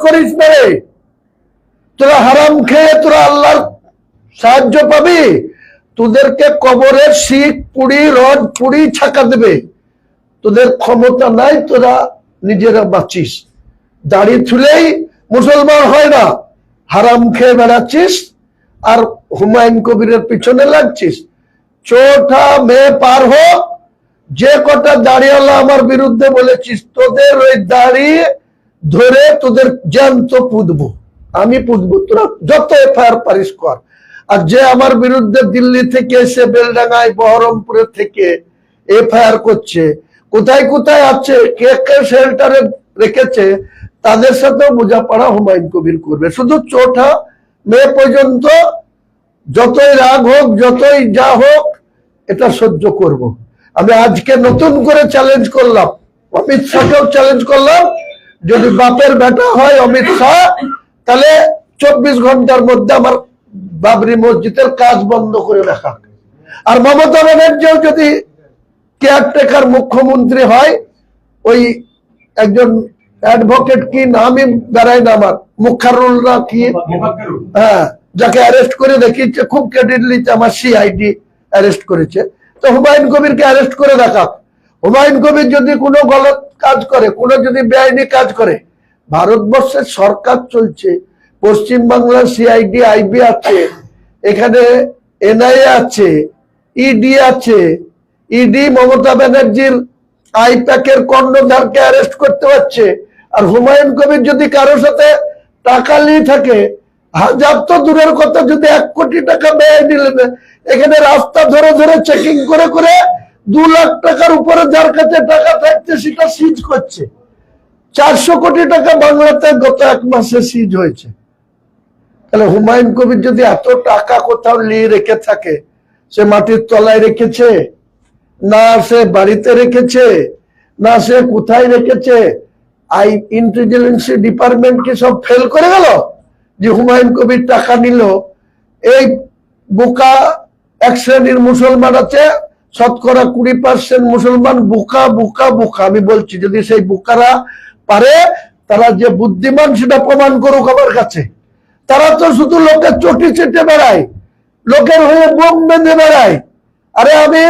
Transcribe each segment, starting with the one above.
করিস না রে। তোরা হারাম খেয়ে তোরা আল্লাহর সাহায্য পাবি? তোদেরকে কবরের শিখ পুড়ি রড পুড়ি ছাকা দেবে। তোদের ক্ষমতা নাই, তোরা নিজেরা বাঁচিস। দাড়ি ছুলেই মুসলমান হয় না। হারাম খেয়ে বেড়াচ্ছিস আর হুমায়ুন কবিরের পিছনে লাগছিস। চৌঠা মে পার হোক, যে কটা দাড়িওয়ালা আমার বিরুদ্ধে বলেছিস, তোদের ওই দাড়ি ধরে তোদের জ্যান্ত পুঁতবো, আমি পুঁতবো। তোরা যত এফআইআর পারিস কর। আর যে আমার বিরুদ্ধে দিল্লি থেকে এসে বেলডাঙ্গায় বহরমপুরে থেকে এফআইআর করছে, কোথায় কোথায় আছে, কে কে শেল্টারে রেখেছে, তাদের সাথেও বোঝাপড়া হুমায়ুন কবির করবে। শুধু চৌঠা মে পর্যন্ত যতই রাগ হোক, যতই যা হোক, এটা সহ্য করব। আমি আজকে নতুন করে চ্যালেঞ্জ করলাম, অমিত শাহকেও চ্যালেঞ্জ করলাম, যদি বাপের বেটা হয় অমিত শাহ, তাহলে 24 ঘন্টার মধ্যে আমার বাবরি মসজিদের কাজ বন্ধ করে রাখা। আর মমতা ব্যানার্জিও যদি কেয়ারটেকার মুখ্যমন্ত্রী হয়, ওই একজন অ্যাডভোকেট, কি নামই বেড়ায় না আমার, মুখারুল্লাহ কি, হ্যাঁ, যাকে অ্যারেস্ট করে দেখিয়েছে খুব ক্রেডিটলিতে, আমার সিআইডি অ্যারেস্ট করেছে। তো হুমায়ুন কবিরকে অ্যারেস্ট করে রাখাক। হুমায়ুন কবির যদি কোনো গলত কাজ করে, কোনো যদি বেআইনি কাজ করে, ভারতবর্ষের সরকার চলছে, পশ্চিমবাংলার সিআইডি আইবি আছে, এখানে এনআইএ আছে, ইডি আছে। ইডি মমতা ব্যানার্জির আইপ্যাকের কর্ণধারকে অ্যারেস্ট করতে পারছে। আর হুমায়ুন কবির যদি কারোর সাথে টাকা নিয়ে থাকে, হাজার তো দূরের কথা, যদি 1 কোটি টাকা বেআইনি নেবে, এখানে রাস্তা ধরে ধরে চেকিং করে করে 2 লাখ টাকার উপরে যার কাছে টাকা থাকছে সেটা সিজ করছে। 400 কোটি টাকা বাংলাতে গত 1 মাসে সিজ হয়েছে। তাহলে হুমায়ুন কবির যদি এত টাকা কোথাও নিয়ে রেখে থাকে, সে মাটির তলায় রেখেছে না, সে বাড়িতে রেখেছে না, সে কোথায় রেখেছে, ইন্টেলিজেন্স ডিপার্টমেন্ট কি সব ফেল করে গেল যে হুমায়ুন কবির টাকা নিল? এই বোকা এক শ্রেণীর মুসলমান আছে, শতকরা 20% মুসলমান বোকা বোকা বোকা। আমি বলছি, যদি সেই বোকারা পারে, তারা যে বুদ্ধিমান সেটা প্রমাণ করুক আমার কাছে। তারা তো শুধু লোকের চটি চেটে বেড়ায়, লোকের হয়ে বোম বেঁধে বেড়ায়। আরে আমি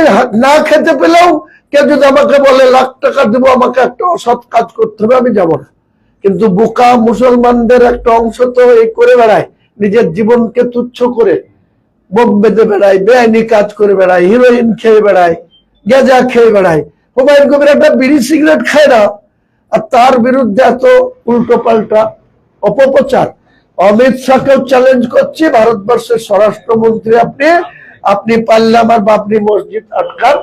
না খেতে পেলেও কেউ যদি আমাকে বলে লাখ টাকা দেবো, আমাকে একটা অসৎ কাজ করতে হবে, আমি যাব না। কিন্তু বোকা মুসলমানদের একটা অংশ তো এই করে বেড়ায়, নিজের জীবনকে তুচ্ছ করে বোম বেঁধে বেড়ায়, বেআইনি কাজ করে বেড়ায়, হিরোইন খেয়ে বেড়ায়, গেঁজা খেয়ে বেড়ায়। হুমায়ুন কবির একটা বিড়ি সিগারেট খায় না, আর তার বিরুদ্ধে এত উল্টো পাল্টা অপপ্রচার। অমিত শাহকেও চ্যালেঞ্জ করছি, ভারতবর্ষের স্বরাষ্ট্রমন্ত্রী আপনি পারলে আমার বাবরি মসজিদ আটকান।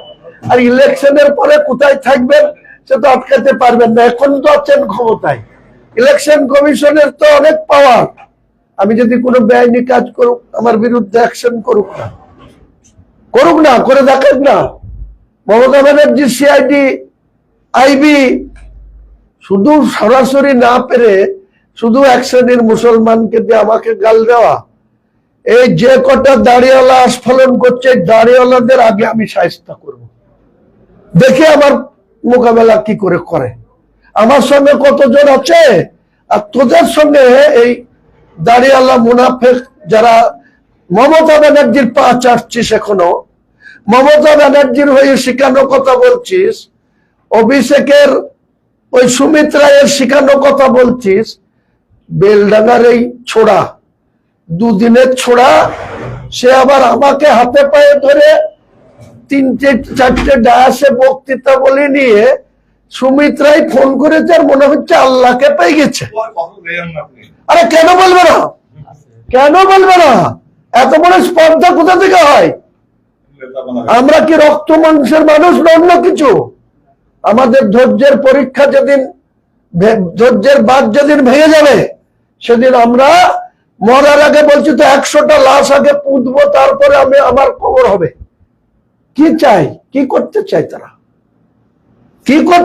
আর ইলেকশনের পরে কোথায় থাকবেন সে তো আটকাতে পারবেন না, এখন তো আছেন ক্ষমতায়। ইলেকশন কমিশনের তো অনেক পাওয়ার। আমি যদি কোনো বেআইনি কাজ করুক, আমার বিরুদ্ধে অ্যাকশন করুক না, করে দেখাক না। মমতা ব্যানার্জি সিআইডি আইবি শুধু সরাসরি না পেরে শুধু এক শ্রেণীর মুসলমানকে দিয়ে আমাকে গাল দেওয়া, এই যে কটা দাড়িওয়ালা আস্ফালন করছে, দাড়িওয়ালাদের আগে আমি শায়েস্তা করব। দেখে আমার মোকাবেলা কি করে। আমার সঙ্গে কতজন আছে, আর তোদের সঙ্গে এই দাড়িওয়ালা মুনাফেক যারা মমতা ব্যানার্জির পা চাটছিস, এখনো মমতা ব্যানার্জির হয়ে শিখানো কথা বলছিস, অভিষেকের ওই সুমিত রায়ের শিখানো কথা বলছিস। বেলডাঙ্গার এই ছোড়া, 2 দিনের ছোড়া, সে আবার আমাকে হাতে পায়ে ধরে 3-4টে ডায়াসে বক্তৃতা বলে নিয়ে সুমিত রায় ফোন করেছে, আর মনে হচ্ছে আল্লাহকে পেয়ে গেছে। আরে কেন বলবে না, কেন বলবে না? এত বড় স্পর্ধা কোথা থেকে হয়? আমরা কি রক্ত মাংসের মানুষ না অন্য কিছু? আমাদের ধৈর্যের পরীক্ষা যেদিন, ধৈর্যের বাঁধ যেদিন ভেঙে যাবে, সেদিন আমরা মরার আগে বলছি তো 100টা লাশ আগে পুঁতবো, তারপরে আমার খবর হবে। কি চাই, কি করতে চাই তারা, কি